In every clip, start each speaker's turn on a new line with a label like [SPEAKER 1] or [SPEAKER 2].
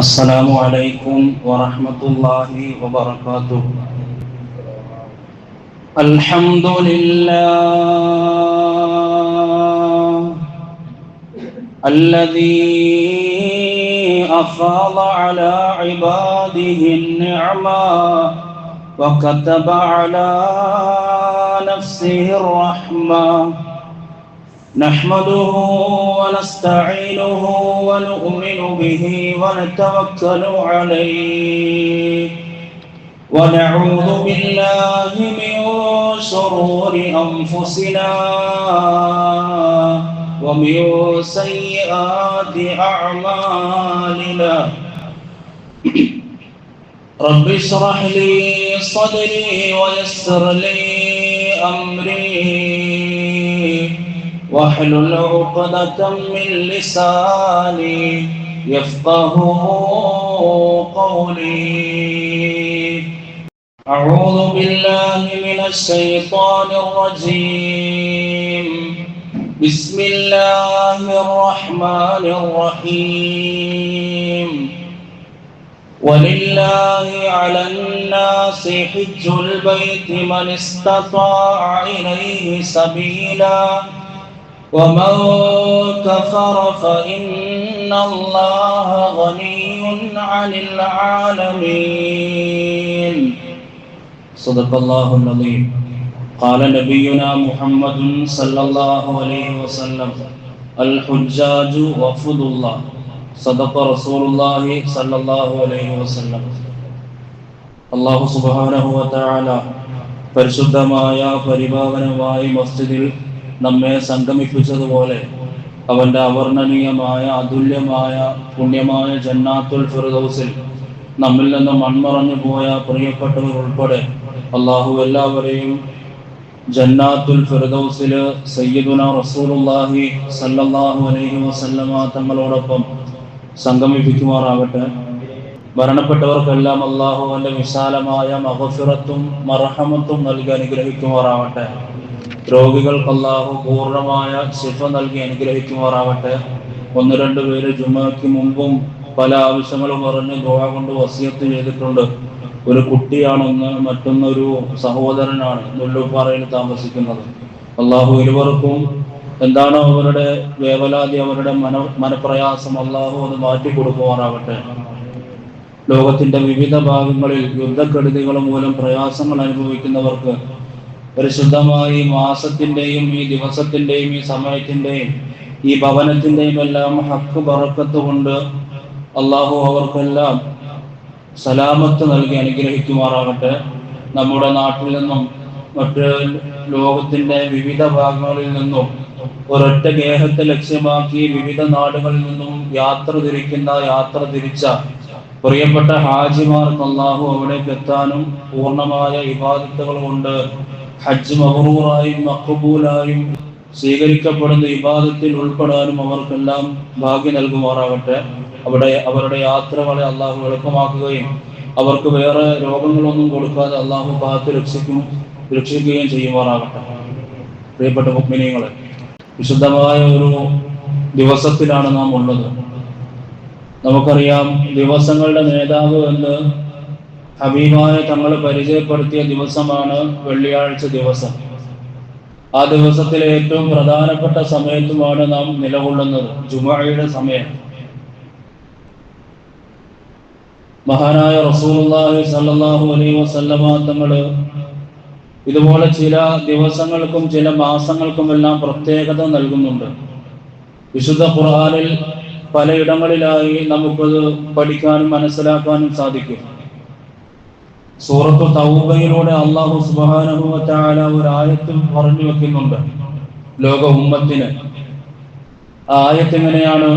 [SPEAKER 1] السلام عليكم ورحمة الله وبركاته. الحمد لله الذي أفاض على عباده النعمة وكتب على نفسه الرحمة. نحمده ونستعينه ونؤمن به ونتوكل عليه ونعوذ بالله من شرور أنفسنا ومن سيئات أعمالنا. رب اشرح لي صدري ويسر لي أمري واحلل عقدة من لساني يفقه قولي. أعوذ بالله من الشيطان الرجيم. بسم الله الرحمن الرحيم. ولله على الناس حج البيت من استطاع إليه سبيلا ومن كفر فإن الله غني عن العالمين. صدق الله العظيم. قال نبينا محمد صلى الله عليه وسلم الحجاج وفد الله. صدق رسول الله صلى الله عليه وسلم. അല്ലാഹു സുബ്ഹാനഹു വ തആല പരിശുദ്ധമായ പരിപാവനമായ മസ്ജിദിൽ നമ്മെ സംഗമിപ്പിച്ചതുപോലെ അവന്റെ അവർണ്ണനീയമായ അതുല്യമായ പുണ്യമായ ജന്നാത്തുൽ ഫിർദൗസിൽ നമ്മിൽ നിന്ന് മൺമറഞ്ഞു പോയ പ്രിയപ്പെട്ടവർ ഉൾപ്പെടെ അല്ലാഹു എല്ലാവരെയും ജന്നാത്തുൽ ഫിർദൗസിൽ സയ്യിദുനാ റസൂലുള്ളാഹി സ്വല്ലല്ലാഹു അലൈഹി വസല്ലമ തങ്ങളോടൊപ്പം സംഗമിപ്പിക്കുമാറാകട്ടെ. മരണപ്പെട്ടവർക്കെല്ലാം അല്ലാഹു അവന്റെ വിശാലമായ മഗ്ഫിറത്തും മർഹമത്തും നൽകി അനുഗ്രഹിക്കുമാറാവട്ടെ. രോഗികൾക്ക് അല്ലാഹു പൂർണ്ണമായ ശിഫ നൽകി അനുഗ്രഹിക്കുമാറാവട്ടെ. ഒന്ന് രണ്ട് പേര് ജുമയ്ക്ക് മുമ്പും പല ആവശ്യങ്ങളും പറഞ്ഞ് ദുആ കൊണ്ട് വസിയത്ത് ചെയ്തിട്ടുണ്ട്. ഒരു കുട്ടിയാണൊന്ന്, മറ്റൊന്നൊരു സഹോദരനാണ് നുള്ളുപ്പാറയിൽ താമസിക്കുന്നത്. അല്ലാഹു ഇരുവർക്കും എന്താണോ അവരുടെ വേവലാതി, അവരുടെ മനപ്രയാസം അല്ലാഹു അത് മാറ്റി കൊടുക്കുമാറാവട്ടെ. ലോകത്തിന്റെ വിവിധ ഭാഗങ്ങളിൽ യുദ്ധക്കെടുതികൾ മൂലം പ്രയാസങ്ങൾ അനുഭവിക്കുന്നവർക്ക് പരിശുദ്ധമായി മാസത്തിന്റെയും ഈ ദിവസത്തിന്റെയും ഈ സമയത്തിന്റെയും ഈ ഭവനത്തിന്റെയും എല്ലാം ഹക്ക് ബറക്കത്ത് കൊണ്ട് അല്ലാഹു അവർക്കെല്ലാം സലാമത്ത് നൽകി അനുഗ്രഹിക്കുമാറാകട്ടെ. നമ്മുടെ നാട്ടിൽ നിന്നും മറ്റ് ലോകത്തിന്റെ വിവിധ ഭാഗങ്ങളിൽ നിന്നും ഒരൊറ്റ ഗേഹത്തെ ലക്ഷ്യമാക്കി വിവിധ നാടുകളിൽ നിന്നും യാത്ര തിരിച്ച പ്രിയപ്പെട്ട ഹാജിമാർക്ക് അല്ലാഹു അവിടേക്ക് എത്താനും പൂർണ്ണമായ ഇബാദത്തുകൾ കൊണ്ട് ഹജ്ജ് മബ്റൂറായും മഖ്ബൂലായും സ്വീകരിക്കപ്പെടുന്ന ഇബാദത്തിൽ ഉൾപ്പെടാനും അവർക്കെല്ലാം ഭാഗ്യം നൽകുമാറാകട്ടെ. അവരുടെ യാത്രകളെ അല്ലാഹു എളുപ്പമാക്കുകയും അവർക്ക് വേറെ രോഗങ്ങളൊന്നും കൊടുക്കാതെ അല്ലാഹു കാത്ത് രക്ഷിക്കുകയും ചെയ്യുമാറാകട്ടെ. പ്രിയപ്പെട്ട മുഅ്മിനീങ്ങളെ, വിശുദ്ധമായ ഒരു ദിവസത്തിലാണ് നാം ഉള്ളത്. നമുക്കറിയാം, ദിവസങ്ങളുടെ നേതാവ് എന്ന് ഹബീബായ തങ്ങൾ പരിചയപ്പെടുത്തിയ ദിവസമാണ് വെള്ളിയാഴ്ച ദിവസം. ആ ദിവസത്തിലെ ഏറ്റവും പ്രധാനപ്പെട്ട സമയത്തുമാണ് നാം നിലകൊള്ളുന്നത്, ജുമുഅയുടെ സമയം. മഹാനായ റസൂലുള്ളാഹി സ്വല്ലല്ലാഹു അലൈഹി വസല്ലമ തങ്ങൾ ഇതുപോലെ ചില ദിവസങ്ങൾക്കും ചില മാസങ്ങൾക്കുമെല്ലാം പ്രത്യേകത നൽകുന്നുണ്ട്. വിശുദ്ധ ഖുർആനിൽ പലയിടങ്ങളിലായി നമുക്കത് പഠിക്കാനും മനസ്സിലാക്കാനും സാധിക്കും. സൂറത്തു തൗബയിലൂടെ അല്ലാഹു സുബ്ഹാനഹു വ തആല ഒരു ആയത്ത് പറഞ്ഞു വെക്കുന്നുണ്ട് ലോക ഉമ്മത്തിന്. ആ ആയത്ത് എങ്ങനെയാണ്?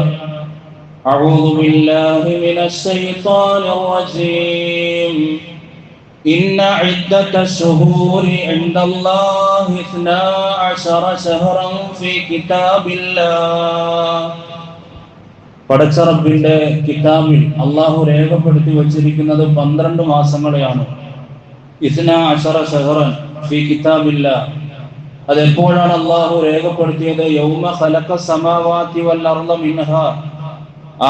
[SPEAKER 1] അഊദു ബില്ലാഹി മിനശ് ശൈത്വാനിർ റജീം. ഇന്ന ഇദ്ദതശ് ശുഹൂരി ഇൻദല്ലാഹി 12 ശഹറൻ ഫീ കിതാബില്ലാഹ്. പടച്ച റബ്ബിന്റെ കിതാബിൽ അല്ലാഹു രേഖപ്പെടുത്തി വച്ചിരിക്കുന്നത് 12 മാസങ്ങളെയാണ്. 12 ശഹറൻ ഫീ കിതാബില്ലാഹ്. അതെപ്പോഴാണ് അള്ളാഹു രേഖപ്പെടുത്തിയത്? യൗമ ഖലഖ സമാവാതി വൽ അർള മിൻഹാ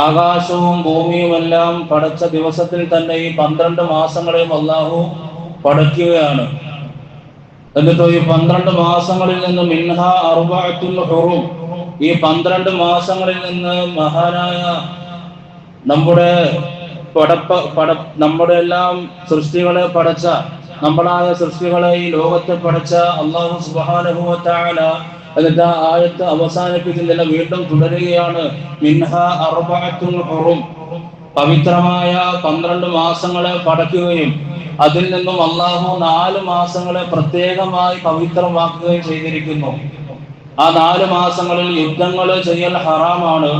[SPEAKER 1] ആകാശവും ഭൂമിയുമെല്ലാം പടച്ച ദിവസത്തിൽ തന്നെ ഈ 12 മാസങ്ങളെയും അല്ലാഹു പടയ്ക്കുകയാണ്. എന്നിട്ട് ഈ 12 മാസങ്ങളിൽ നിന്ന് മിൻഹ അർബഅത്തുൽ ഹുറും, ഈ 12 മാസങ്ങളിൽ നിന്ന് മഹാനായ നമ്മുടെ നമ്മുടെ എല്ലാം സൃഷ്ടികളെ പടച്ച, നമ്മളായ സൃഷ്ടികളെ ഈ ലോകത്തെ പടച്ച അല്ലാഹു സുബ്ഹാനഹു വ തആല എന്നിട്ട് ആ ആയത്ത് അവസാനിപ്പിക്കുന്നില്ല, വീണ്ടും തുടരുകയാണ്. മിൻഹ അർബഅത്തുൽ ഹുറും, പവിത്രമായ 12 മാസങ്ങളെ പടയ്ക്കുകയും അതിൽ നിന്നും അല്ലാഹു 4 മാസങ്ങളെ പ്രത്യേകമായി പവിത്രമാക്കുകയും ചെയ്തിരിക്കുന്നു. ആ 4 മാസങ്ങളിൽ യുദ്ധങ്ങൾ ചെയ്യൽ ഹറാമാണ്.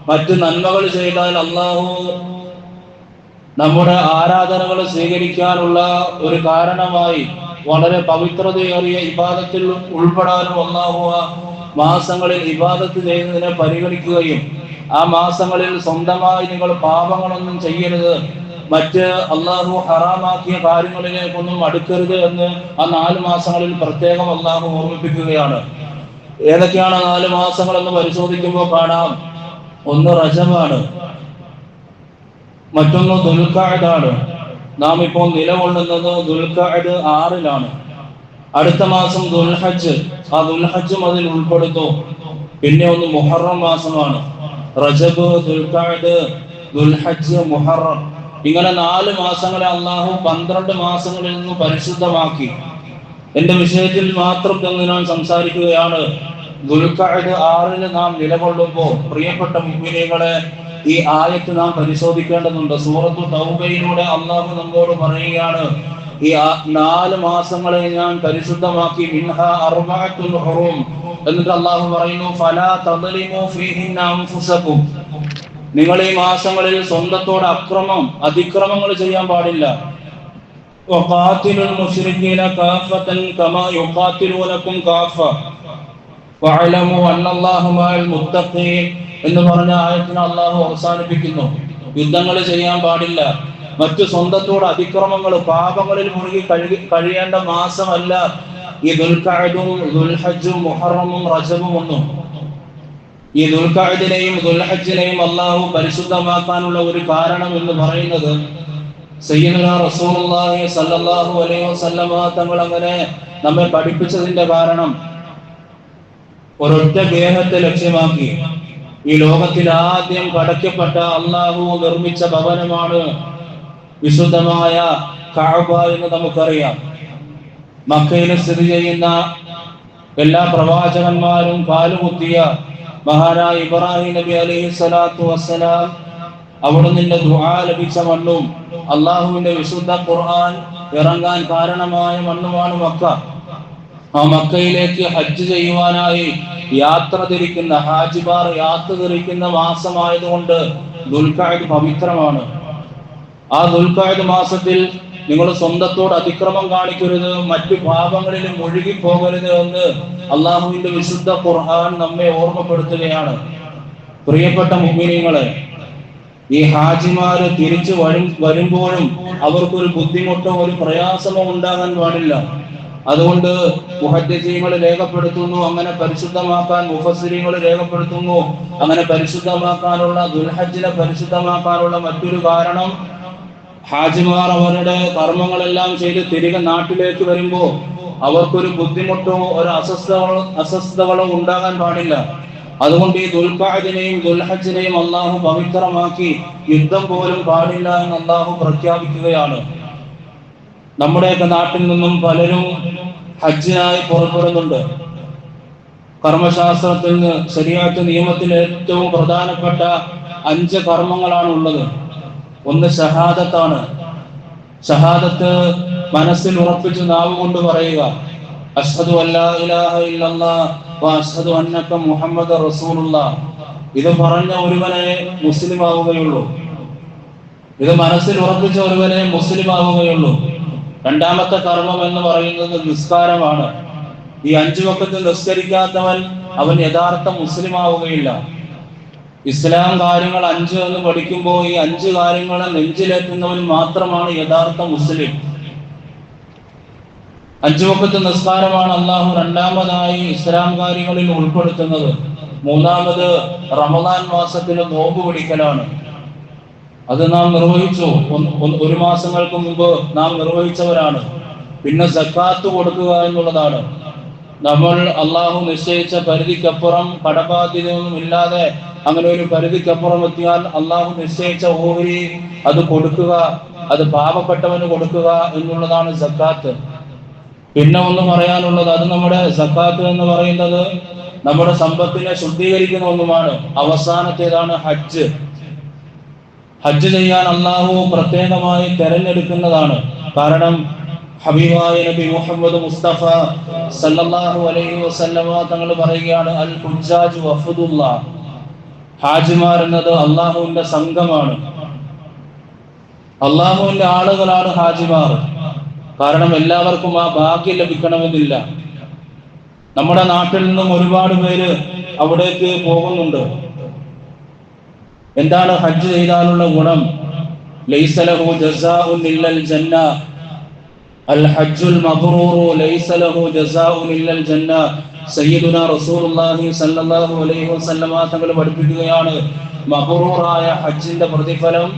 [SPEAKER 1] മറ്റു നന്മകൾ ചെയ്താൽ അല്ലാഹു നമ്മുടെ ആരാധനകൾ സ്വീകരിക്കാനുള്ള ഒരു കാരണമായി വളരെ പവിത്രതയേറിയ ഇബാദത്തിൽ ഉൾപ്പെടാനും അല്ലാഹു മാസങ്ങളിൽ ഇബാദത്ത് ചെയ്യുന്നതിനെ പരിഗണിക്കുകയും ആ മാസങ്ങളിൽ സ്വന്തമായി നിങ്ങൾ പാപങ്ങളൊന്നും ചെയ്യരുത്, മറ്റ് അല്ലാഹു ഹറാമാക്കിയ കാര്യങ്ങളിലേക്കൊന്നും അടുക്കരുത് എന്ന് ആ 4 മാസങ്ങളിൽ പ്രത്യേകം അല്ലാഹു ഓർമ്മിപ്പിക്കുകയാണ്. ഏതൊക്കെയാണ് 4 മാസങ്ങൾ എന്ന് പരിശോധിക്കുമ്പോൾ കാണാം. ഒന്ന് റജബാണ്, മറ്റൊന്ന് ദുൽഖഅദാണ്. നാം ഇപ്പോൾ നിലകൊള്ളുന്നത് ദുൽഖഅദ് 6-ലാണ്. അടുത്ത മാസം ദുൽഹജ്ജ്, ആ ദുൽഹജ്ജും അതിൽ ഉൾപ്പെടുത്തു. പിന്നെ ഒന്ന് മുഹറം മാസമാണ്. റജബ്, ദുൽഖഅദ്, ദുൽഹജ്ജ്, മുഹറം, ഇങ്ങനെ 4 മാസങ്ങളെ അല്ലാഹു 12 മാസങ്ങളിൽ നിന്ന് പരിശുദ്ധമാക്കി. എന്റെ വിഷയത്തിൽ മാത്രം തന്നെ ഞാൻ സംസാരിക്കുകയാണ്. ദുൽഖഅദ് 6-ന് നാം നിലകൊള്ളുമ്പോൾ പ്രിയപ്പെട്ട മുഅ്മിനീങ്ങളെ, ഈ ആയത്ത് നാം പരിശോധിക്കേണ്ടതുണ്ട്. സൂറത്തു തൗബയിലൂടെ അല്ലാഹു നമ്മോട് പറയുകയാണ്, ഈ 4 മാസങ്ങളെ ഞാൻ പരിശുദ്ധമാക്കി. മിൻഹ അർബഅത്തുൽ ഹുറും, എന്നിട്ട് അല്ലാഹു പറയുന്നു ഫലാ തദ്ലിമു ഫീഹിന്ന അൻഫുസകും, നിങ്ങൾ ഈ മാസങ്ങളിൽ സ്വന്തത്തോട് അതിക്രമങ്ങൾ ചെയ്യാൻ പാടില്ല. വഖാതിലുൽ മുശ്രികീന കാഫതൻ കമാ യുഖാതിലൂനകും കാഫ വഅലമു അന്നല്ലാഹ മഅൽ മുത്തഖീൻ എന്ന് പറഞ്ഞ ആയത്തിനെ അല്ലാഹു അവസാനിപ്പിക്കുന്നു. യുദ്ധങ്ങൾ ചെയ്യാൻ പാടില്ല, മറ്റു സ്വന്തത്തോട് അതിക്രമങ്ങൾ, പാപങ്ങളിൽ മുഴുകി കഴിയേണ്ട മാസമല്ല ഈ ദുൽഖഅദും ദുൽഹജ്ജും മുഹറമും റജബും ഒന്നും. ഈ ദുൽഖഅദിനെയും ദുൽഹജ്ജിനെയും അല്ലാഹു പരിശുദ്ധമാക്കാനുള്ള ഒരു കാരണം എന്ന് പറയുന്നത് സയ്യിദുനാ റസൂലുള്ളാഹി സ്വല്ലല്ലാഹു അലൈഹി വസല്ലമ തങ്ങൾ അങ്ങനെ നമ്മെ പഠിപ്പിച്ചതിന്റെ കാരണം, ഒരൊറ്റ ദേഹത്തെ ലക്ഷ്യമാക്കി ഈ ലോകത്തിൽ ആദ്യം പടയ്ക്കപ്പെട്ട അല്ലാഹു നിർമ്മിച്ച ഭവനമാണ് വിശുദ്ധമായ കഅബ എന്ന് നമുക്കറിയാം. മക്കയിൽ സ്ഥിതി ചെയ്യുന്ന എല്ലാ പ്രവാചകന്മാരും കാലുകുത്തിയ മഹാനായ ഇബ്രാഹിം നബി അലൈഹി സ്വലാത്തു വസ്സലാം, അവിടുന്ന് ദുആ ലഭിച്ച മണ്ണും അല്ലാഹുവിന്റെ വിശുദ്ധ ഖുർആൻ ഇറങ്ങാൻ കാരണമായ മണ്ണുമാണ് മക്ക. ആ മക്കയിലേക്ക് ഹജ്ജ് ചെയ്യുവാനായി ഹാജിമാർ യാത്ര തിരിക്കുന്ന മാസമായതുകൊണ്ട് ദുൽഖഅദ് പവിത്രമാണ്. ആ ദുൽഖഅദ് മാസത്തിൽ നിങ്ങൾ സ്വന്തത്തോട് അതിക്രമം കാണിക്കരുത്, മറ്റു പാപങ്ങളിൽ മുഴുകിപ്പോകരുത് എന്ന് അല്ലാഹുവിന്റെ വിശുദ്ധ ഖുർആൻ നമ്മെ ഓർമ്മപ്പെടുത്തുകയാണ്. പ്രിയപ്പെട്ട മുഅ്മിനീങ്ങളെ, ഈ ഹാജിമാര് തിരിച്ചു വരുമ്പോഴും അവർക്കൊരു ബുദ്ധിമുട്ടോ ഒരു പ്രയാസമോ ഉണ്ടാകാൻ പാടില്ല. അതുകൊണ്ട് മുഹദ്ദിസീങ്ങൾ രേഖപ്പെടുത്തുന്നു, അങ്ങനെ പരിശുദ്ധമാക്കാൻ മുഫസ്സിരീങ്ങൾ രേഖപ്പെടുത്തുന്നു, അങ്ങനെ പരിശുദ്ധമാക്കാനുള്ള ദുൽഹജ്ജിനെ പരിശുദ്ധമാക്കാനുള്ള മറ്റൊരു കാരണം, ഹാജിമാർ അവരുടെ കർമ്മങ്ങളെല്ലാം ചെയ്ത് തിരികെ നാട്ടിലേക്ക് വരുമ്പോൾ അവർക്കൊരു ബുദ്ധിമുട്ടോ ഒരു അസ്വസ്ഥതകളോ ഉണ്ടാകാൻ പാടില്ല. അതുകൊണ്ട് ഈ ദുൽഖഅദിനെയും ദുൽഹജ്ജിനെയും അല്ലാഹു പവിത്രമാക്കി. യുദ്ധം പോലും പാടില്ല എന്ന് അല്ലാഹു പ്രഖ്യാപിക്കുകയാണ്. നമ്മുടെയൊക്കെ നാട്ടിൽ നിന്നും പലരും ഹജ്ജിനായി പുറപ്പെടുന്നുണ്ട്. കർമ്മശാസ്ത്രത്തിൽ ശരീഅത്ത് നിയമത്തിൽ ഏറ്റവും പ്രധാനപ്പെട്ട 5 കർമ്മങ്ങളാണ് ഉള്ളത്. ഒന്ന് ഷഹാദത്താണ്. ഷഹാദത്ത് മനസ്സിൽ ഉറപ്പിച്ച് നാവ് കൊണ്ട് പറയുക, അഷ്ഹദു അല്ലാ ഇലാഹ ഇല്ലല്ലാഹ് വ അഷ്ഹദു അന്നക മുഹമ്മദർ റസൂലുള്ളാഹ്. ഇത് പറഞ്ഞ ഒരുവനെ മുസ്ലിം ആവുകയുള്ളൂ. ഇത് മനസ്സിൽ ഉറപ്പിച്ച ഒരുവനെ മുസ്ലിം ആവുകയുള്ളൂ. രണ്ടാമത്തെ കർമ്മം എന്ന് പറയുന്നത് നിസ്കാരമാണ്. ഈ 5 വഖത്ത് നിസ്കരിക്കാത്തവൻ അവൻ യഥാർത്ഥ മുസ്ലിം ആവുകയില്ല. ഇസ്ലാം കാര്യങ്ങൾ 5 എന്ന് പഠിക്കുമ്പോൾ ഈ 5 കാര്യങ്ങളെ നെഞ്ചിലേറ്റുന്നവൻ മാത്രമാണ് യഥാർത്ഥ മുസ്ലിം. 5 വഖത്ത് നിസ്കാരമാണ് അല്ലാഹു രണ്ടാമതായി ഇസ്ലാം കാര്യങ്ങളിൽ ഉൾപ്പെടുത്തുന്നത്. മൂന്നാമത് റമദാൻ മാസത്തിൽ നോമ്പ് പിടിക്കലാണ്. അത് നാം നിർവഹിച്ചു. ഒരു മാസങ്ങൾക്ക് മുമ്പ് നാം നിർവഹിച്ചവരാണ്. പിന്നെ സക്കാത്ത് കൊടുക്കുക എന്നുള്ളതാണ്. നമ്മൾ അള്ളാഹു നിശ്ചയിച്ച പരിധിക്കപ്പുറം കടബാധ്യതയൊന്നും ഇല്ലാതെ അങ്ങനെ ഒരു പരിധിക്കപ്പുറം എത്തിയാൽ അള്ളാഹു നിശ്ചയിച്ച ഓഹരി അത് കൊടുക്കുക, അത് പാവപ്പെട്ടവന് കൊടുക്കുക എന്നുള്ളതാണ് സക്കാത്ത്. പിന്നെ ഒന്ന് പറയാനുള്ളത്, അത് നമ്മുടെ സക്കാത്ത് എന്ന് പറയുന്നത് നമ്മുടെ സമ്പത്തിനെ ശുദ്ധീകരിക്കുന്ന ഒന്നുമാണ്. അവസാനത്തേതാണ് ഹജ്ജ്. ഹജ്ജ് ചെയ്യാൻ അള്ളാഹു പ്രത്യേകമായി തെരഞ്ഞെടുക്കുന്നതാണ്. കാരണം ഹബീബായ നബി മുഹമ്മദ് മുസ്തഫ സല്ലല്ലാഹു അലൈഹി വസല്ലമ തങ്ങൾ പറയുകയാണ്, അൽ ഹുജ്ജാജു വഫദുല്ലാഹ്, ഹാജിമാർ എന്നത് അള്ളാഹുവിന്റെ സംഘമാണ്, അള്ളാഹുവിന്റെ ആളുകളാണ് ഹാജിമാർ. കാരണം എല്ലാവർക്കും ആ ഭാഗ്യം ലഭിക്കണമെന്നില്ല. നമ്മുടെ നാട്ടിൽ നിന്നും ഒരുപാട് പേര് അവിടേക്ക് പോകുന്നുണ്ട്. എന്താണ് ഹജ്ജ് ചെയ്താലുള്ള ഗുണം? ലൈസ ലഹു ജസാഉൻ ഇല്ലൽ ജന്ന, അൽ ഹജ്ജുൽ മബ്റൂറു ലൈസ ലഹു ജസാഉൻ ഇല്ലൽ ജന്ന. സയ്യിദുനാ റസൂലുള്ളാഹി സ്വല്ലല്ലാഹു അലൈഹി വസല്ലമ തങ്ങൾ പഠിപ്പിക്കുകയാണ്, മബ്റൂറായ ഹജ്ജിന്റെ പ്രതിഫലം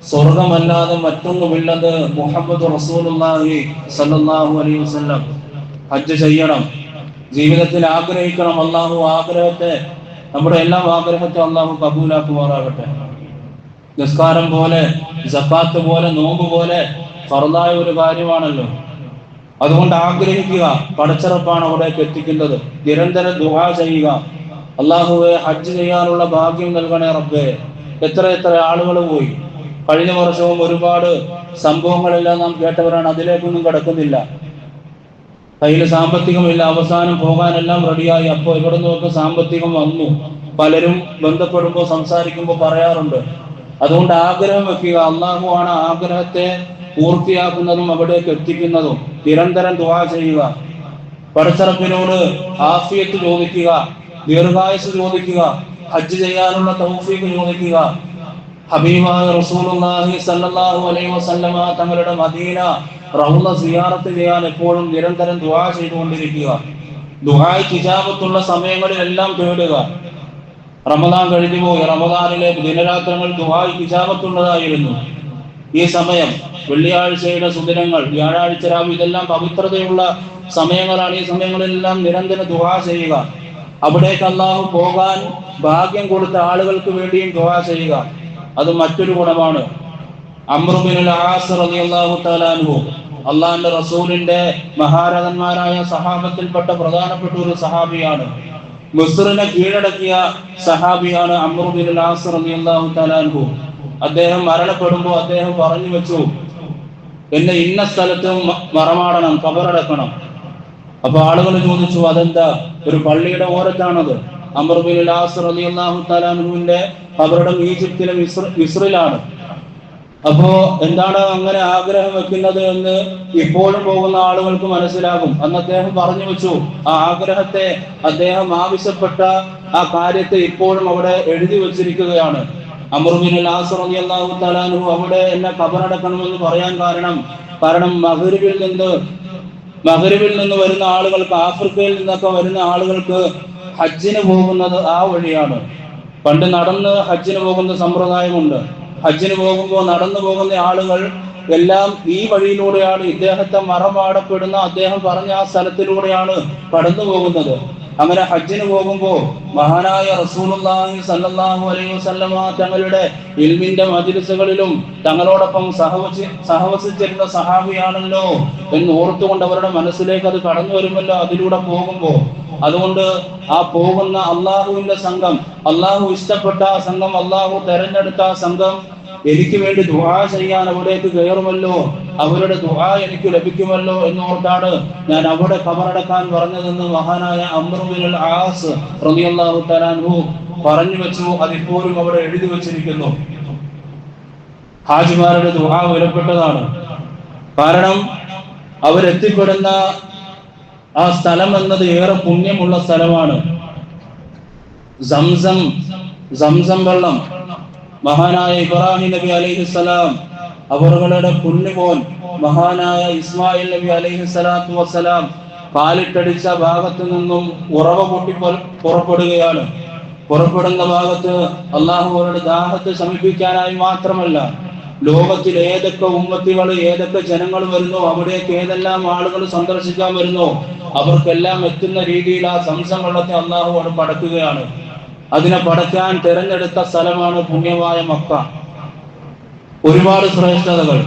[SPEAKER 1] സ്വർഗമല്ലാതെ മറ്റൊന്നുമില്ലെന്ന് മുഹമ്മദ് റസൂലുള്ളാഹി സ്വല്ലല്ലാഹു അലൈഹി വസല്ലം. ഹജ്ജ് ചെയ്യണം, ജീവിതത്തിൽ ആഗ്രഹിക്കണം. അള്ളാഹു ആഗ്രഹത്തെ, നമ്മുടെ എല്ലാ ആഗ്രഹത്തെ അള്ളാഹു കബൂലാക്കുമാറാകട്ടെ. നിസ്കാരം പോലെ, സക്കാത്ത് പോലെ, നോമ്പ് പോലെ ഫർദായ ഒരു കാര്യമാണല്ലോ. അതുകൊണ്ട് ആഗ്രഹിക്കുക, പടച്ചിറപ്പാണ് അവിടേക്ക് എത്തിക്കുന്നത്. നിരന്തരം ദുആ ചെയ്യുക, അള്ളാഹുവെ ഹജ്ജ് ചെയ്യാനുള്ള ഭാഗ്യം നൽകണേ റബ്ബേ. എത്ര എത്ര ആളുകൾ പോയി. കഴിഞ്ഞ വർഷവും ഒരുപാട് സംഭവങ്ങളെല്ലാം നാം കേട്ടവരാണ്. അതിലേക്കൊന്നും കിടക്കുന്നില്ല. കയ്യിൽ സാമ്പത്തികമില്ല, അവസാനം പോകാനെല്ലാം റെഡിയായി. അപ്പോൾ ഇവിടെ നിന്നൊക്കെ സാമ്പത്തികം വന്നു. പലരും ബന്ധപ്പെടുമ്പോൾ സംസാരിക്കുമ്പോൾ പറയാറുണ്ട്. അതുകൊണ്ട് ആഗ്രഹം വെക്കുക. അള്ളാഹു ആണ് ആഗ്രഹത്തെ പൂർത്തിയാക്കുന്നതും അവിടേക്ക് എത്തിക്കുന്നതും. നിരന്തരം ദുആ ചെയ്യുക, പടച്ചിറപ്പിനോട് ആഫിയത്ത് ചോദിക്കുക, ദീർഘായുസ് ചോദിക്കുക, ഹജ്ജ് ചെയ്യാനുള്ള തൗഫീഖ് ചോദിക്കുക. ഹബീബായ റസൂലുള്ളാഹി സ്വല്ലല്ലാഹു അലൈഹി വസല്ലമ തങ്ങളുടെ മദീന റൗള സിയാറത്ത് ചെയ്യാൻ എപ്പോഴും നിരന്തരം ദുആ ചെയ്തുകൊണ്ടിരിക്കുക. ദുആയ്ക്ക് ഇജാബത്തുള്ള സമയങ്ങളിലെല്ലാം തേടുക. റമദാൻ കഴിഞ്ഞു പോയി. റമദാനിലെ ദിനരാത്രങ്ങൾ ദുആയ്ക്ക് ഇജാബത്തുള്ളതായിരുന്നു. ഈ സമയം, വെള്ളിയാഴ്ചയുടെ സുദിനങ്ങൾ, വ്യാഴാഴ്ച രാവ്, ഇതെല്ലാം പവിത്രതയുള്ള സമയങ്ങളാണ്. ഈ സമയങ്ങളിലെല്ലാം നിരന്തരം ദുആ ചെയ്യുക. അവിടേക്ക് അല്ലാഹു പോകാൻ ഭാഗ്യം കൊടുത്ത ആളുകൾക്ക് വേണ്ടിയും ദുആ ചെയ്യുക. അത് മറ്റൊരു ഗുണമാണ്. അംറു ബിനുൽ ആസ് റളിയല്ലാഹു തആല അൻഹു, അല്ലാഹുവിന്റെ റസൂലിന്റെ മഹാരഥന്മാരായ സഹാബത്തിൽപ്പെട്ട പ്രധാനപ്പെട്ട ഒരു സഹാബിയാണ്. മിസ്റിനെ കീഴടക്കിയ സഹാബിയാണ് അംറു ബിനുൽ ആസ് റളിയല്ലാഹു തആല അൻഹു. അദ്ദേഹം മരണപ്പെടുമ്പോൾ അദ്ദേഹം പറഞ്ഞു വെച്ചു, എന്നെ ഇന്ന സ്ഥലത്ത് മറമാടണം, കബറടക്കണം. അപ്പൊ ആളുകൾ ചോദിച്ചു, അതെന്താ? ഒരു പള്ളിയുടെ ഓരത്താണത്. അംറു ബിനുൽ ആസ് റളിയല്ലാഹു തആല അൻഹുവിന്റെ ഖബറിടം ഈജിപ്തിലെ മിസ്റിലാണ്. അപ്പോ എന്താണ് അങ്ങനെ ആഗ്രഹം വെക്കുന്നത് എന്ന് ഇപ്പോഴും പോകുന്ന ആളുകൾക്ക് മനസ്സിലാകും. അന്ന് അദ്ദേഹം പറഞ്ഞു വെച്ചു, ആ ആഗ്രഹത്തെ, അദ്ദേഹം ആവശ്യപ്പെട്ട ആ കാര്യത്തെ ഇപ്പോഴും അവിടെ എഴുതി വെച്ചിരിക്കുകയാണ്. അംറു ബിനുൽ ആസ് റളിയല്ലാഹു തആല അൻഹു അവിടെ എന്നെ ഖബറടക്കണമെന്ന് പറയാൻ കാരണം മഗ്രിബിൽ നിന്ന് വരുന്ന ആളുകൾക്ക്, ആഫ്രിക്കയിൽ നിന്നൊക്കെ വരുന്ന ആളുകൾക്ക് ഹജ്ജിന് പോകുന്നത് ആ വഴിയാണ്. പണ്ട് നടന്ന് ഹജ്ജിന് പോകുന്ന സമ്പ്രദായമുണ്ട്. ഹജ്ജിന് പോകുമ്പോൾ നടന്നു പോകുന്ന ആളുകൾ എല്ലാം ഈ വഴിയിലൂടെയാണ്, ഇദ്ദേഹത്തെ മറമാടപ്പെടുന്ന അദ്ദേഹം പറഞ്ഞ ആ സ്ഥലത്തിലൂടെയാണ് കടന്നു പോകുന്നത്. അങ്ങനെ ഹജ്ജിന് പോകുമ്പോൾ മഹാനായ റസൂലുള്ളാഹി സ്വല്ലല്ലാഹു അലൈഹി വസല്ലമ തങ്ങളുടെ ഇൽമിന്റെ മജ്‌ലിസുകളിലും തങ്ങളോടൊപ്പം സഹവസിച്ചിരുന്ന സഹാബിയാണല്ലോ എന്ന് ഓർത്തുകൊണ്ട് അവരുടെ മനസ്സിലേക്ക് അത് കടന്നു വരുമല്ലോ അതിലൂടെ പോകുമ്പോൾ. അതുകൊണ്ട് ആ പോകുന്ന അള്ളാഹുവിന്റെ സംഘം, അള്ളാഹു ഇഷ്ടപ്പെട്ട ആ സംഘം, അള്ളാഹു തെരഞ്ഞെടുത്ത ആ സംഘം എനിക്ക് വേണ്ടി ദുആ ചെയ്യാൻ അവിടേക്ക് കയറുമല്ലോ, അവരുടെ ദുആ എനിക്ക് ലഭിക്കുമല്ലോ എന്നോർത്താണ് ഞാൻ അവിടെ ഖബറടക്കാൻ പറഞ്ഞതെന്ന് മഹാനായ അംറു ബിനുൽ ആസ് റളിയല്ലാഹു തആല അൻഹു പറഞ്ഞു വെച്ചു. അതിപ്പോഴും അവിടെ എഴുതി വെച്ചിരിക്കുന്നു. ഹാജിമാരുടെ ദുആ വിലപ്പെട്ടതാണ്. കാരണം അവരെത്തിപ്പെടുന്ന ആ സ്ഥലം എന്നത് ഏറെ പുണ്യമുള്ള സ്ഥലമാണ്. സംസം വെള്ളം, മഹാനായ ഇബ്രാഹിം നബി അലൈഹിസ്സലാം അവരുടെ പുണ്യമോൻ മഹാനായ ഇസ്മായിൽ നബി അലൈഹിസ്സലാത്തു വസ്സലാം കാലിട്ടടിച്ച ഭാഗത്തു നിന്നും ഉറവ പൊട്ടി പുറപ്പെടുകയാണ്. പുറപ്പെടുന്ന ഭാഗത്ത് അള്ളാഹുവോട് ദാഹത്തെ ശമിപ്പിക്കാനായി മാത്രമല്ല, ലോകത്തിൽ ഏതൊക്കെ ഉമ്മത്തികൾ, ഏതൊക്കെ ജനങ്ങൾ വരുന്നോ, അവിടേക്ക് ഏതെല്ലാം ആളുകൾ സന്ദർശിക്കാൻ വരുന്നോ, അവർക്കെല്ലാം എത്തുന്ന രീതിയിൽ ആ സംസം വെള്ളത്തെ അള്ളാഹുവോട് പടക്കുകയാണ്. അതിനെ പടക്കാൻ തിരഞ്ഞെടുത്ത സ്ഥലമാണ് പുണ്യമായ മക്ക. ഒരുപാട് ശ്രേഷ്ഠതകൾ,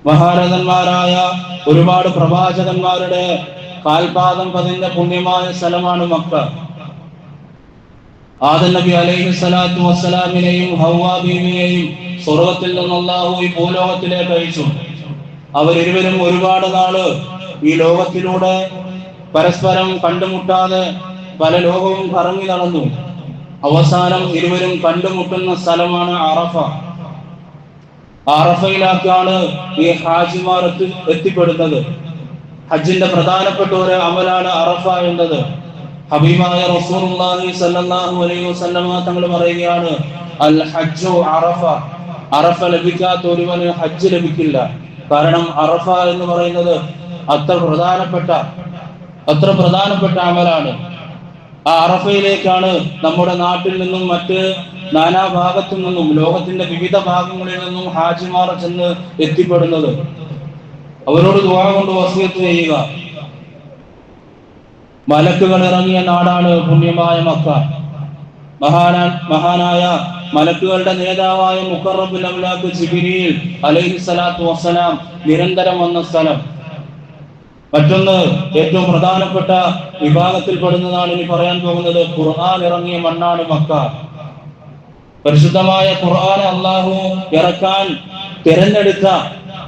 [SPEAKER 1] മഹാരഥന്മാരായ ഒരുപാട് പ്രവാചകന്മാരുടെ കാൽപാദം പതിഞ്ഞ പുണ്യമായ സ്ഥലമാണ് മക്ക. ആദം നബി അലൈഹി സ്വലാത്തു വസ്സലാമിനെയും ഹവ്വാ ബീവിയെയും സ്വർഗത്തിൽ നിന്ന് അല്ലാഹു ഈ ഭൂലോകത്തിലേക്ക് അയച്ചു. അവരിരുവരും ഒരുപാട് നാള് ഈ ലോകത്തിലൂടെ പരസ്പരം കണ്ടുമുട്ടാതെ പല ലോകവും കറങ്ങി നടന്നു. അവസാനം ഇരുവരും കണ്ടുമുട്ടുന്ന സ്ഥലമാണ് അറഫ. അറഫയിലേക്കാണ് ഈ ഹാജിമാർ എത്തിപ്പെടുന്നത്. ഹജ്ജിന്റെ പ്രധാനപ്പെട്ട ഒരു അമലാണ് അറഫ എന്നത്. ഹബീബായ റസൂലുള്ളാഹി സ്വല്ലല്ലാഹു അലൈഹി വസല്ലമ തങ്ങൾ പറയുകയാണ്, അൽ ഹജ്ജു അറഫ. അറഫ ലഭിക്കാത്ത ഒരുവന് ഹജ്ജ് ലഭിക്കില്ല. കാരണം അറഫ എന്ന് പറയുന്നത് അത്ര പ്രധാനപ്പെട്ട അമലാണ്. ആ അറഫയിലേക്കാണ് നമ്മുടെ നാട്ടിൽ നിന്നും മറ്റ് നാനാഭാഗത്തു നിന്നും ലോകത്തിന്റെ വിവിധ ഭാഗങ്ങളിൽ നിന്നും ഹാജിമാർ ചെന്ന് എത്തിപ്പെടുന്നത്. അവരോട് ദുആ കൊണ്ട് വസിയത്ത് ചെയ്യുക. മലക്കുകൾ ഇറങ്ങിയ നാടാണ് പുണ്യമായ മക്ക. മഹാനായ മലക്കുകളുടെ നേതാവായ മുഖറബുൽ അംലാഖ് ജിബ്രീൽ അലൈഹി സ്വലാത്തു വസ്സലാം നിരന്തരം വന്ന സ്ഥലം. മറ്റൊന്ന്, ഏറ്റവും പ്രധാനപ്പെട്ട വിഭാഗത്തിൽപ്പെടുന്നതാണ് ഇനി പറയാൻ പോകുന്നത്. ഖുർആൻ ഇറങ്ങിയ മണ്ണാണ് മക്ക. പരിശുദ്ധമായ ഖുർആൻ അല്ലാഹു ഇറക്കാൻ തിരഞ്ഞെടുത്ത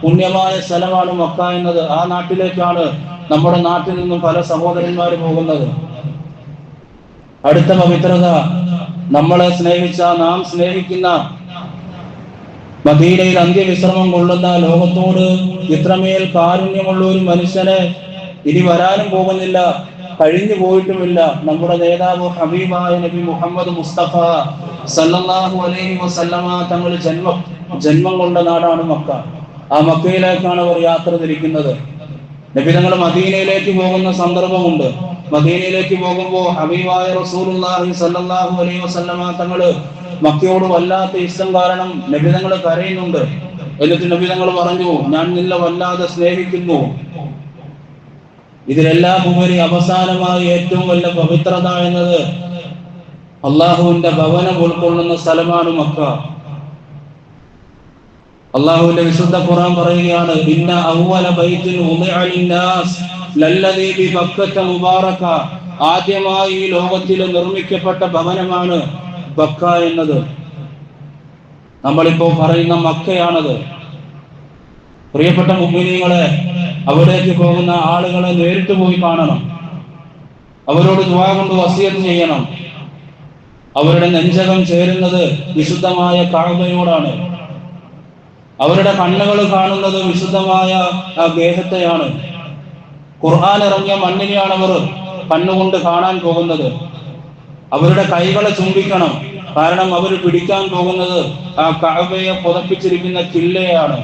[SPEAKER 1] പുണ്യമായ സ്ഥലമാണ് മക്ക എന്നത്. ആ നാട്ടിലേക്കാണ് നമ്മുടെ നാട്ടിൽ നിന്നും പല സഹോദരന്മാർ പോകുന്നത്. അടുത്ത പവിത്രത, നമ്മളെ സ്നേഹിച്ച, നാം സ്നേഹിക്കുന്ന, മദീനയിൽ അന്ത്യവിശ്രമം കൊള്ളുന്ന, ലോകത്തോട് ഇത്രമേൽ കാരുണ്യമുള്ള ഒരു മനുഷ്യനെ ഇനി വരാനും പോകുന്നില്ല, കഴിഞ്ഞു പോയിട്ടുമില്ല. നമ്മുടെ നേതാവ് ഹബീബായ നബി മുഹമ്മദ് മുസ്തഫ സല്ലല്ലാഹു അലൈഹി വസല്ലമ തങ്ങൾ ജന്മം കൊണ്ട നാടാണ് മക്ക. ആ മക്കയിലേക്കാണ് അവർ യാത്ര തിരിക്കുന്നത്. നബി തങ്ങൾ മദീനയിലേക്ക് പോകുന്ന സന്ദർഭമുണ്ട്. മദീനയിലേക്ക് പോകുമ്പോൾ ഹബീബായ റസൂലുള്ളാഹി സ്വല്ലല്ലാഹു അലൈഹി വസല്ലമ തങ്ങൾ മക്കയോട് വല്ലാത്ത ഇഷ്ടം കാരണം നബി തങ്ങൾ കരയുന്നുണ്ട്. എന്നിട്ട് നബി തങ്ങൾ പറഞ്ഞു, ഞാൻ നിന്നെ വല്ലാതെ സ്നേഹിക്കുന്നു. ഇതിലെല്ലാം ഉപരി അവസാനമായി ഏറ്റവും വലിയ പവിത്രത എന്നത് അള്ളാഹുവിന്റെ ഭവനം ഉൾക്കൊള്ളുന്ന സ്ഥലമാണ് മക്ക. അള്ളാഹുവിന്റെ വിശുദ്ധ ഖുർആൻ പറയുകയാണ്, ഇന്ന അവ്വല ബൈത്തിൻ ഉദിഅ ലിന്നാസ് ലല്ലദീ ബിബക്കത മുബാറക. ആദ്യമായി ഈ ലോകത്തിൽ നിർമ്മിക്കപ്പെട്ട ഭവനമാണ് ബക്ക എന്നത്. നമ്മളിപ്പോ പറയുന്ന മക്കയാണത്. പ്രിയപ്പെട്ട മുഅ്മിനീങ്ങളെ, അവിടേക്ക് പോകുന്ന ആളുകളെ നേരിട്ട് പോയി കാണണം. അവരോട് ദുആ കൊണ്ട് വസിയത്ത് ചെയ്യണം. അവരുടെ നെഞ്ചകം ചേരുന്നത് വിശുദ്ധമായ കഅബയോടാണ്. അവരുടെ കണ്ണുകൾ കാണുന്നത് വിശുദ്ധമായ ആ ഗേഹത്തെയാണ്. ഖുർആൻ ഇറങ്ങിയ മണ്ണിനെയാണ് അവർ കണ്ണുകൊണ്ട് കാണാൻ പോകുന്നത്. അവരുടെ കൈകളെ ചുംബിക്കണം. കാരണം അവർ പിടിക്കാൻ പോകുന്നത് ആ കഅബയെ പുതപ്പിച്ചിരിക്കുന്ന കില്ലയാണ്.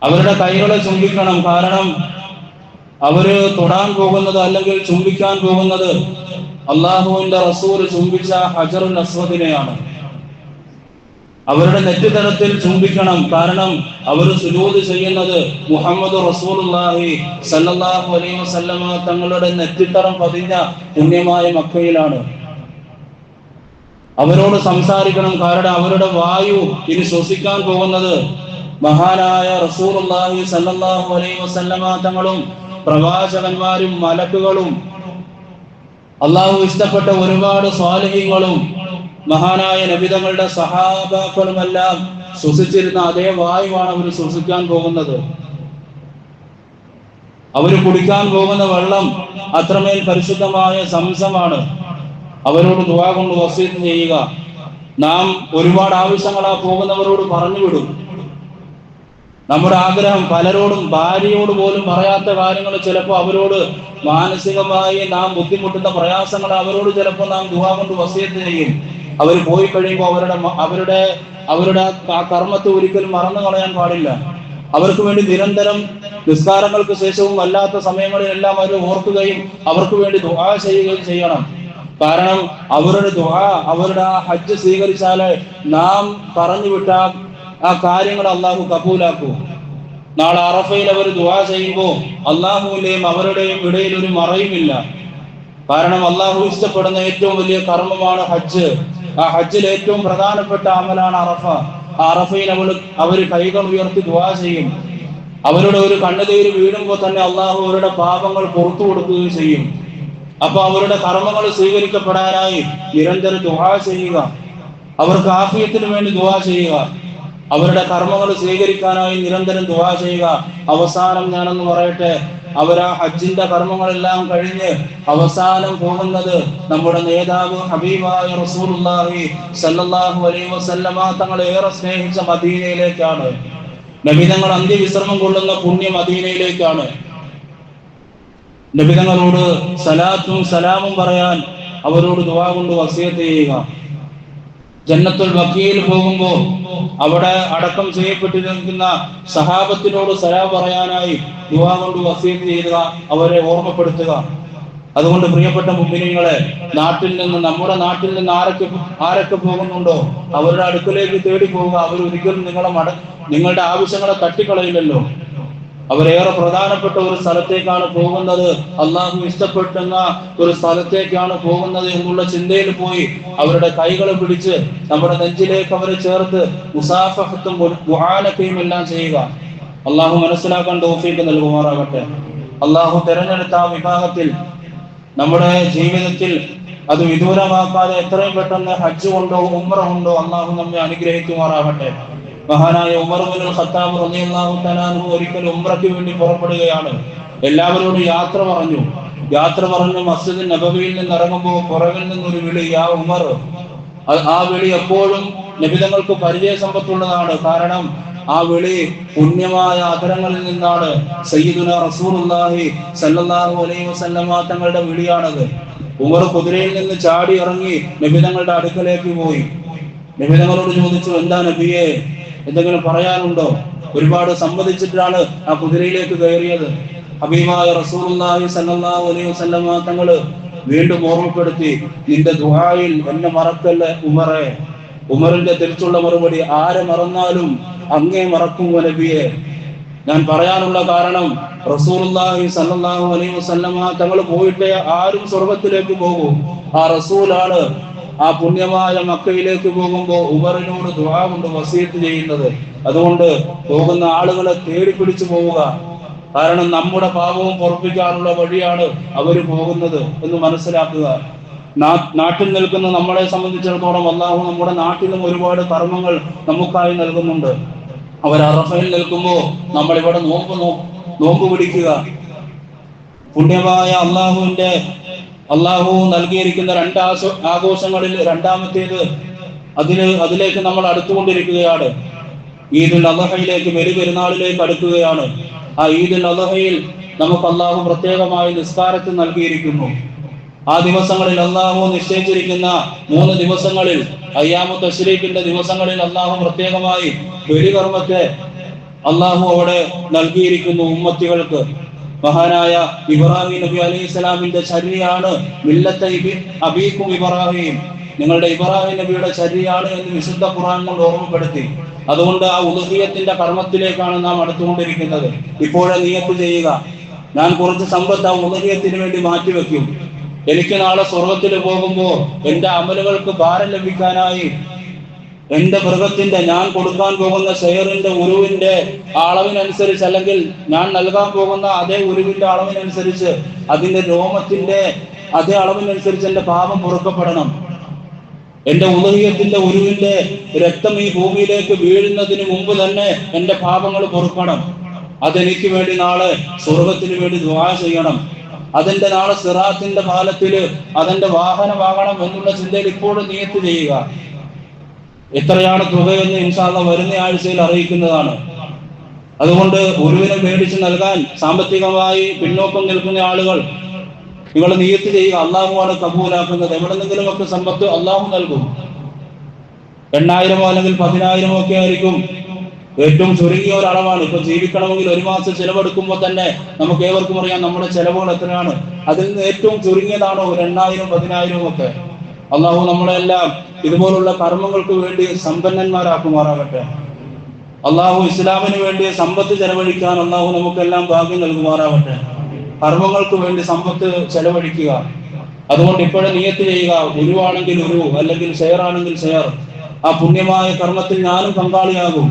[SPEAKER 1] അവരുടെ കൈകളെ ചുംബിക്കണം. കാരണം അവര് തൊടാൻ പോകുന്നത്, അല്ലെങ്കിൽ ചുംബിക്കാൻ പോകുന്നത്, അള്ളാഹുവിന്റെ റസൂൽ ചുംബിച്ച ഹജറുൽ അസ്വദിനെയാണ്. അവരുടെ നെറ്റിത്തടത്തിൽ ചുംബിക്കണം. കാരണം അവർ സുജൂദ് ചെയ്യുന്നത് മുഹമ്മദ് റസൂലുള്ളാഹി സല്ലല്ലാഹു അലൈഹി വസല്ലമ തങ്ങളുടെ നെറ്റിത്തടം പതിഞ്ഞ പുണ്യമായ മക്കയിലാണ്. അവരോട് സംസാരിക്കണം. കാരണം അവരുടെ വായു ഇനി ശ്വസിക്കാൻ പോകുന്നത് മഹാനായ റസൂലുള്ളാഹി സല്ലല്ലാഹു അലൈഹി വസല്ലമ തങ്ങളും പ്രവാചകന്മാരും മലക്കുകളും അള്ളാഹു ഇഷ്ടപ്പെട്ട ഒരുപാട് സ്വാലിഹീങ്ങളും മഹാനായ നബിതങ്ങളുടെ സഹാബാക്കളുമെല്ലാം ശ്വസിച്ചിരുന്ന അതേ വായുവാണ് അവർ ശ്വസിക്കാൻ പോകുന്നത്. അവര് കുടിക്കാൻ പോകുന്ന വെള്ളം അത്രമേൽ പരിശുദ്ധമായ സംസമാണ്. അവരോട് ദുആ കൊണ്ട് വസിയത്ത് ചെയ്യുക. നാം ഒരുപാട് ആവശ്യങ്ങളാ പോകുന്നവരോട് പറഞ്ഞുവിടും. നമ്മുടെ ആഗ്രഹം പലരോടും, ഭാര്യയോട് പോലും പറയാത്ത കാര്യങ്ങൾ ചിലപ്പോൾ അവരോട് മാനസികമായി നാം ബുദ്ധിമുട്ടുന്ന പ്രയാസങ്ങൾ അവരോട് ചിലപ്പോൾ നാം ദുആ കൊണ്ട് വസിയത്ത് ചെയ്യും. അവർ പോയി കഴിയുമ്പോൾ അവരുടെ ആ കർമ്മത്തെ ഒരിക്കലും മറന്നു കളയാൻ പാടില്ല. അവർക്ക് വേണ്ടി നിരന്തരം നിസ്കാരങ്ങൾക്ക് ശേഷവും അല്ലാത്ത സമയങ്ങളിലെല്ലാം അവർ ഓർക്കുകയും അവർക്ക് വേണ്ടി ദുആ ചെയ്യുകയും ചെയ്യണം. കാരണം അവരുടെ ദുആ, അവരുടെ ആ ഹജ്ജ് സ്വീകരിച്ചാല് നാം പറഞ്ഞു വിട്ട ആ കാര്യങ്ങൾ അള്ളാഹു കബൂലാക്കൂ. നാളെ അറഫയിൽ അവർ ദുആ ചെയ്യുമ്പോൾ അള്ളാഹുവിന്റെയും അവരുടെയും ഇടയിൽ ഒരു മറയുമില്ല. കാരണം അള്ളാഹു ഇഷ്ടപ്പെടുന്ന ഏറ്റവും വലിയ കർമ്മമാണ് ഹജ്ജ്. ആ ഹജ്ജിൽ ഏറ്റവും പ്രധാനപ്പെട്ട അമലാണ് അറഫ. ആ അറഫയിൽ അവർ കൈകൾ ഉയർത്തി ദുആ ചെയ്യും. അവരുടെ ഒരു കണ്ണുനീര് വീഴുമ്പോൾ തന്നെ അള്ളാഹു അവരുടെ പാപങ്ങൾ പുറത്തു കൊടുക്കുകയും ചെയ്യും. അപ്പൊ അവരുടെ കർമ്മങ്ങൾ സ്വീകരിക്കപ്പെടാനായി നിരന്തരം ദുആ ചെയ്യുക, അവർക്ക് ആഫിയത്തിന് വേണ്ടി ദുആ ചെയ്യുക, അവരുടെ കർമ്മങ്ങൾ സ്വീകരിക്കാനായി നിരന്തരം ദുആ ചെയ്യുക. അവസാനം ഞാനെന്ന് പറയട്ടെ, അവരാ ഹജ്ജിന്റെ കർമ്മങ്ങളെല്ലാം കഴിഞ്ഞ് അവസാനം പോകുന്നത് നമ്മുടെ നേതാവ് ഹബീബായ റസൂലുള്ളാഹി സ്വല്ലല്ലാഹു അലൈഹി വസല്ലമ തങ്ങളെ ഏറെ സ്നേഹിച്ച മദീനയിലേക്കാണ്. നബി തങ്ങൾ അന്ത്യവിശ്രമം കൊള്ളുന്ന പുണ്യ മദീനയിലേക്കാണ്. നബി തങ്ങളോട് സലാത്തും സലാമും പറയാൻ അവരോട് ദുആ കൊണ്ട് വസിയത്ത് ചെയ്യുക. ജന്നത്തുൽ ബഖീയിൽ പോകുമ്പോൾ അവിടെ അടക്കം ചെയ്യപ്പെട്ടിരിക്കുന്ന സഹാബത്തിനോട് സലാം പറയാനായി ദുആ കൊണ്ട് വസിയത്ത് ചെയ്യുക, അവരെ ഓർമ്മപ്പെടുത്തുക. അതുകൊണ്ട് പ്രിയപ്പെട്ട മുഅ്മിനീങ്ങളെ, നമ്മുടെ നാട്ടിൽ നിന്ന് ആരൊക്കെ പോകുന്നുണ്ടോ അവരുടെ അടുക്കലേക്ക് തേടി പോവുക. അവരൊരിക്കലും നിങ്ങളുടെ ആവശ്യങ്ങളെ തട്ടിക്കളയില്ലല്ലോ. അവരേറെ പ്രധാനപ്പെട്ട ഒരു സ്ഥലത്തേക്കാണ് പോകുന്നത്, അള്ളാഹു ഇഷ്ടപ്പെടുന്ന ഒരു സ്ഥലത്തേക്കാണ് പോകുന്നത് എന്നുള്ള ചിന്തയിൽ പോയി അവരുടെ കൈകളെ പിടിച്ച് നമ്മുടെ നെഞ്ചിലേക്ക് അവരെ ചേർത്ത് മുസാഫഹത്തും മുആനഖയും എല്ലാം ചെയ്യുക. അള്ളാഹു മനസ്സിലാക്കാൻ തൗഫീഖ് നൽകുമാറാകട്ടെ. അള്ളാഹു തെരഞ്ഞെടുത്ത ആ വിഭാഗത്തിൽ നമ്മുടെ ജീവിതത്തിൽ അത് വിദൂരമാക്കാതെ എത്രയും പെട്ടെന്ന് ഹജ്ജ് കൊണ്ടോ ഉംറ കൊണ്ടോ അള്ളാഹു നമ്മെ അനുഗ്രഹിക്കുമാറാകട്ടെ. മഹാനായ ഉമർ ഇബ്നുൽ ഖത്താബ് റളിയല്ലാഹു തആല അൻഹു ഒരിക്കൽ ഉംറയ്ക്ക് വേണ്ടി പുറപ്പെടുകയാണ്. എല്ലാവരോടും യാത്ര പറഞ്ഞു മസ്ജിദ് നബവിയിൽ നിന്ന് ഇറങ്ങുമ്പോൾ പുറകിൽ നിന്നൊരു വിളി, യാ ഉമർ. ആ വിളി എപ്പോഴും നബിതങ്ങൾക്ക് പരിചയ സമ്പത്തുള്ളതാണ്. കാരണം ആ വിളി പുണ്യമായ അധരങ്ങളിൽ നിന്നാണ്. സയ്യിദുനാ റസൂലുള്ളാഹി സ്വല്ലല്ലാഹു അലൈഹി വസല്ലമ തങ്ങളുടെ വിളിയാണത്. ഉമർ കുതിരയിൽ നിന്ന് ചാടി ഇറങ്ങി നബിതങ്ങളുടെ അടുക്കലേക്ക് പോയി. നബിതങ്ങളോട് ചോദിച്ചു, എന്താ നബിയെ, എന്തെങ്കിലും പറയാനുണ്ടോ? ഒരുപാട് സമ്മതിച്ചിട്ടാണ് ആ കുതിരയിലേക്ക് കയറിയത്. ഹബീബായ റസൂലുള്ളാഹി സ്വല്ലല്ലാഹു അലൈഹി വസല്ലമ തങ്ങള് വീണ്ടും ഓർമ്മപ്പെടുത്തി, നിന്റെ ദുആയിൽ എന്നെ മറക്കല്ലേ ഉമറേ. ഉമറിന്റെ തിരിച്ചുള്ള മറുപടി, ആരെ മറന്നാലും അങ്ങേ മറക്കും നബിയെ. ഞാൻ പറയാനുള്ള കാരണം, റസൂലുള്ളാഹി സ്വല്ലല്ലാഹു അലൈഹി വസല്ലമ തങ്ങൾ പോയിട്ടേ ആരും സ്വർഗത്തിലേക്ക് പോകൂ. ആ റസൂലാണ് ആ പുണ്യമായ മക്കയിലേക്ക് പോകുമ്പോൾ ഉമറിനോട് ദുആ കൊണ്ട് വസിയത്ത് ചെയ്യുന്നത്. അതുകൊണ്ട് പോകുന്ന ആളുകളെ തേടി പിടിച്ചു പോവുക. കാരണം നമ്മുടെ പാപവും പൊറുപ്പിക്കാനുള്ള വഴിയാണ് അവർ പോകുന്നത് എന്ന് മനസ്സിലാക്കുക. നാട്ടിൽ നിൽക്കുന്ന നമ്മളെ സംബന്ധിച്ചിടത്തോളം അല്ലാഹു നമ്മുടെ നാട്ടിലും ഒരുപാട് കർമ്മങ്ങൾ നമുക്കായി നൽകുന്നുണ്ട്. അവർ അറഫയിൽ നിൽക്കുമ്പോൾ നമ്മൾ ഇവിടെ നോമ്പ് പിടിക്കുക. പുണ്യമായ അള്ളാഹു നൽകിയിരിക്കുന്ന രണ്ട് ആഘോഷങ്ങളിൽ രണ്ടാമത്തേത് അതിലേക്ക് നമ്മൾ അടുത്തുകൊണ്ടിരിക്കുകയാണ്. ഈദുൽ അദ്ഹയിലേക്ക്, പെരുന്നാളിലേക്ക് അടുക്കുകയാണ്. ആ ഈദുൽ അദ്ഹയിൽ നമുക്ക് അള്ളാഹു പ്രത്യേകമായി നിസ്കാരത്തിൽ നൽകിയിരിക്കുന്നു. ആ ദിവസങ്ങളിൽ അള്ളാഹു നിശ്ചയിച്ചിരിക്കുന്ന 3 ദിവസങ്ങളിൽ, അയ്യാമു തശ്രീഖിന്റെ ദിവസങ്ങളിൽ അള്ളാഹു പ്രത്യേകമായി ബലികർമ്മത്തെ അള്ളാഹു അവിടെ നൽകിയിരിക്കുന്നു ഉമ്മത്തികൾക്ക്. മഹാനായ ഇബ്രാഹിം നബി അലൈഹി സ്വലാമിന്റെ ചര്യയാണ് മില്ലത്തെ അബീക്കും ഇബ്രാഹിം, നിങ്ങളുടെ ഇബ്രാഹിം നബിയുടെ ചര്യയാണ് എന്ന് വിശുദ്ധ ഖുർആൻ കൊണ്ട് ഓർമ്മപ്പെടുത്തി. അതുകൊണ്ട് ആ ഉദ്ഹിയത്തിന്റെ കർമ്മത്തിലേക്കാണ് നാം അടുത്തുകൊണ്ടിരിക്കുന്നത്. ഇപ്പോഴേ നിയത്ത് ചെയ്യുക, ഞാൻ കുറച്ച് സമ്പത്ത് ആ ഉദ്ഹിയത്തിന് വേണ്ടി മാറ്റിവെക്കും. എനിക്ക് നാളെ സ്വർഗത്തിൽ പോകുമ്പോൾ എന്റെ അമലുകൾക്ക് ഭാരം ലഭിക്കാനായി എന്റെ മൃഗത്തിന്റെ, ഞാൻ കൊടുക്കാൻ പോകുന്ന ഷെയറിന്റെ ഉരുവിന്റെ അളവിനനുസരിച്ച്, അല്ലെങ്കിൽ ഞാൻ നൽകാൻ പോകുന്ന അതേ ഉരുവിന്റെ അളവിനനുസരിച്ച്, അതിന്റെ രോമത്തിന്റെ അതേ അളവിനനുസരിച്ച് എന്റെ പാപം പൊറുക്കപ്പെടണം. എന്റെ ഉദഹിയത്തിന്റെ ഉരുവിന്റെ രക്തം ഈ ഭൂമിയിലേക്ക് വീഴുന്നതിന് മുമ്പ് തന്നെ എന്റെ പാപങ്ങൾ പൊറുക്കണം. അതെനിക്ക് വേണ്ടി നാളെ സ്വർഗത്തിന് വേണ്ടി ദുആ ചെയ്യണം. അതെന്റെ നാളെ സിറാത്തിന്റെ പാലത്തില് അതെന്റെ വാഹനമാകണം എന്നുള്ള ചിന്തയിൽ ഇപ്പോഴും നിയത്ത് ചെയ്യുക. എത്രയാണ് തുകയെന്ന് ഇൻഷാ അല്ലാഹ് വരുന്ന ആഴ്ചയിൽ അറിയിക്കുന്നതാണ്. അതുകൊണ്ട് ഉരുവിനെ മേടിച്ച് നൽകാൻ സാമ്പത്തികമായി പിന്നോക്കം നിൽക്കുന്ന ആളുകൾ, നിങ്ങൾ നിയത്ത് ചെയ്യുക, അള്ളാഹുവാണ് കബൂലാക്കുന്നത്. എവിടെന്നെങ്കിലും ഒക്കെ സമ്പത്ത് അള്ളാഹു നൽകും. 8,000 അല്ലെങ്കിൽ 10,000 ഒക്കെ ആയിരിക്കും ഏറ്റവും ചുരുങ്ങിയ ഒരളവാണ്. ഇപ്പൊ ജീവിക്കണമെങ്കിൽ ഒരു മാസം ചെലവെടുക്കുമ്പോൾ തന്നെ നമുക്ക് ഏവർക്കും അറിയാം നമ്മുടെ ചെലവുകൾ എത്രയാണ്. അതിൽ നിന്ന് ഏറ്റവും ചുരുങ്ങിയതാണോ 2000 10,000 ഒക്കെ. അള്ളാഹു നമ്മളെല്ലാം ഇതുപോലുള്ള കർമ്മങ്ങൾക്ക് വേണ്ടി സമ്പന്നന്മാരാക്കുമാറാകട്ടെ. അള്ളാഹു ഇസ്ലാമിന് വേണ്ടി സമ്പത്ത് ചെലവഴിക്കാൻ അള്ളാഹു നമുക്കെല്ലാം ഭാഗ്യം നൽകുമാറാകട്ടെ. കർമ്മങ്ങൾക്ക് വേണ്ടി സമ്പത്ത് ചെലവഴിക്കുക. അതുകൊണ്ട് ഇപ്പോഴും നിയത്ത് ചെയ്യുക, ഗുരുവാണെങ്കിൽ ഗുരു, അല്ലെങ്കിൽ ഷെയർ ആണെങ്കിൽ ഷെയർ. ആ പുണ്യമായ കർമ്മത്തിൽ ഞാനും പങ്കാളിയാകും.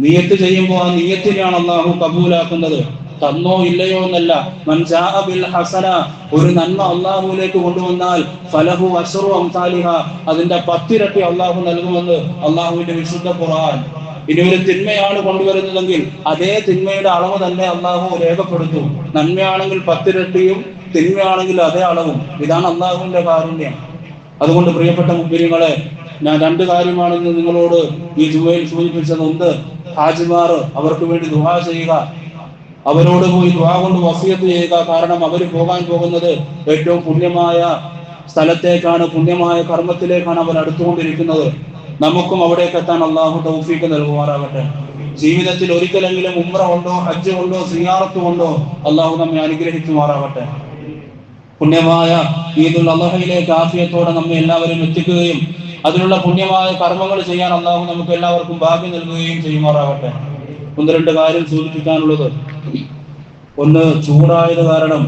[SPEAKER 1] നിയത്ത് ചെയ്യുമ്പോൾ ആ നിയത്തിനെയാണ് അള്ളാഹു കബൂലാക്കുന്നത്. തന്നോ ഇല്ലയോ എന്നല്ല. മൻ ജാഅ ബിൽ ഹസന, ഒരു നന്മ അള്ളാഹുവിലേക്ക് കൊണ്ടുവന്നാൽ ഫലഹു അശ്റു അംസാലിഹ, അതിന്റെ 10 ഇരട്ടി അള്ളാഹു നൽകുമെന്ന് അള്ളാഹുവിന്റെ വിശുദ്ധ ഖുർആൻ. ഇനി ഒരു തിന്മയാണ് കൊണ്ടുവരുന്നതെങ്കിൽ അതേ തിന്മയുടെ അളവ് തന്നെ അള്ളാഹു രേഖപ്പെടുത്തും. നന്മയാണെങ്കിൽ 10 ഇരട്ടിയും തിന്മയാണെങ്കിൽ അതേ അളവും. ഇതാണ് അള്ളാഹുവിന്റെ കാരുണ്യം. അതുകൊണ്ട് പ്രിയപ്പെട്ട മുഅ്മിനീങ്ങളെ, ഞാൻ 2 കാര്യമാണെന്ന് നിങ്ങളോട് ഈ ജുമയിൽ സൂചിപ്പിച്ചത്. ഒന്ന്, ഹാജിമാർ, അവർക്ക് വേണ്ടി ദുആ ചെയ്യുക. അവരോട് പോയി ദുആ കൊണ്ട് വസിയത്ത് ചെയ്യുക. കാരണം അവർ പോകാൻ പോകുന്നത് ഏറ്റവും പുണ്യമായ സ്ഥലത്തേക്കാണ്, പുണ്യമായ കർമ്മത്തിലേക്കാണ് അവർ അടുത്തുകൊണ്ടിരിക്കുന്നത്. നമുക്കും അവിടേക്ക് എത്താൻ അള്ളാഹു തൗഫീഖ് നൽകുമാറാകട്ടെ. ജീവിതത്തിൽ ഒരിക്കലെങ്കിലും ഉംറ കൊണ്ടോ ഹജ്ജ് കൊണ്ടോ സിയാറത്ത് കൊണ്ടോ അള്ളാഹു നമ്മെ അനുഗ്രഹിക്കുമാറാകട്ടെ. പുണ്യമായ ഈദുൽ അദ്ഹയിലേക്ക് ആഫിയത്തോടെ നമ്മെ എല്ലാവരും എത്തിക്കുകയും അതിനുള്ള പുണ്യമായ കർമ്മങ്ങൾ ചെയ്യാൻ അള്ളാഹു നമുക്ക് എല്ലാവർക്കും ഭാഗ്യം നൽകുകയും ചെയ്യുമാറാകട്ടെ. 1-2 കാര്യം സൂചിപ്പിക്കാനുള്ളത്. ഒന്ന്, ചൂടായത് കാരണം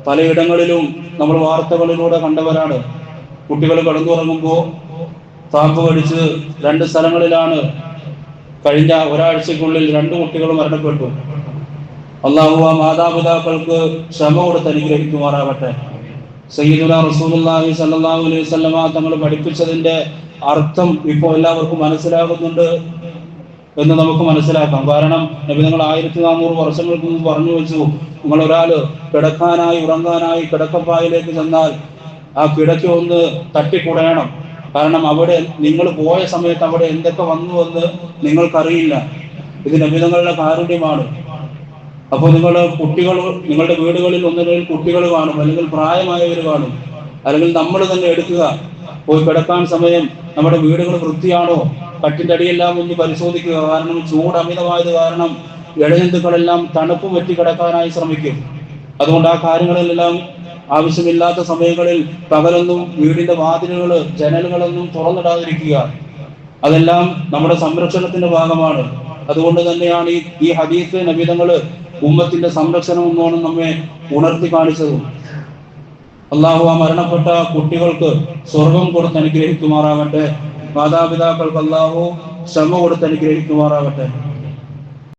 [SPEAKER 1] പലയിടങ്ങളിലും നമ്മൾ വാർത്തകളിലൂടെ കണ്ടവരാണ്. കുട്ടികൾ കിടന്നുറങ്ങുമ്പോൾ പാമ്പ് കടിച്ച് 2 സ്ഥലങ്ങളിലാണ് കഴിഞ്ഞ ഒരാഴ്ചക്കുള്ളിൽ 2 കുട്ടികൾ മരണപ്പെട്ടു. അള്ളാഹു ആ മാതാപിതാക്കൾക്ക് ക്ഷമ കൊടുത്ത് അനുഗ്രഹിക്കുമാറാകട്ടെ. സയ്യിദുനാ റസൂലുള്ളാഹി സ്വല്ലല്ലാഹു അലൈഹി വസല്ലമ തങ്ങൾ പഠിപ്പിച്ചതിന്റെ അർത്ഥം ഇപ്പോൾ എല്ലാവർക്കും മനസ്സിലാകുന്നുണ്ട് എന്ന് നമുക്ക് മനസ്സിലാക്കാം. കാരണം നബി തങ്ങൾ 1400 വർഷങ്ങൾക്ക് മുമ്പ് പറഞ്ഞു വെച്ചു, നിങ്ങൾ ഒരാള് കിടക്കാനായി ഉറങ്ങാനായി കിടക്കപ്പായിലേക്ക് ചെന്നാൽ ആ കിടക്ക ഒന്ന് തട്ടിക്കുടയണം. കാരണം അവിടെ നിങ്ങൾ പോയ സമയത്ത് അവിടെ എന്തൊക്കെ വന്നുവെന്ന് നിങ്ങൾക്കറിയില്ല. ഇത് നബി തങ്ങളുടെ കാരുണ്യമാണ്. അപ്പോൾ നിങ്ങളുടെ വീടുകളിൽ ഒന്നുകിൽ കുട്ടികൾ കാണും, അല്ലെങ്കിൽ പ്രായമായവർ കാണും, അല്ലെങ്കിൽ നമ്മൾ തന്നെ എടുക്കുക. പോയി കിടക്കാൻ സമയം നമ്മുടെ വീടുകൾ വൃത്തിയാണോ, കട്ടിന്റെ അടിയെല്ലാം ഒന്ന് പരിശോധിക്കുക. കാരണം ചൂട് അമിതമായത് കാരണം ഇഴജന്തുക്കളെല്ലാം തണുപ്പ് പറ്റി കിടക്കാനായി ശ്രമിക്കും. അതുകൊണ്ട് ആ കാര്യങ്ങളിലെല്ലാം ആവശ്യമില്ലാത്ത സമയങ്ങളിൽ പകലൊന്നും വീടിന്റെ വാതിലുകൾ ജനലുകളൊന്നും തുറന്നിടാതിരിക്കുക. അതെല്ലാം നമ്മുടെ സംരക്ഷണത്തിന്റെ ഭാഗമാണ്. അതുകൊണ്ട് തന്നെയാണ് ഈ ഹദീസ് നബി തങ്ങൾ ഉമ്മത്തിന്റെ സംരക്ഷണം എന്നോണം നമ്മെ ഉണർത്തി കാണിച്ചതും. അള്ളാഹു ആ മരണപ്പെട്ട കുട്ടികൾക്ക് സ്വർഗം കൊടുത്ത് അനുഗ്രഹിക്കുമാറാകട്ടെ. മാതാപിതാക്കൾക്ക് അള്ളാഹു ക്ഷമ കൊടുത്ത് അനുഗ്രഹിക്കുമാറാകട്ടെ.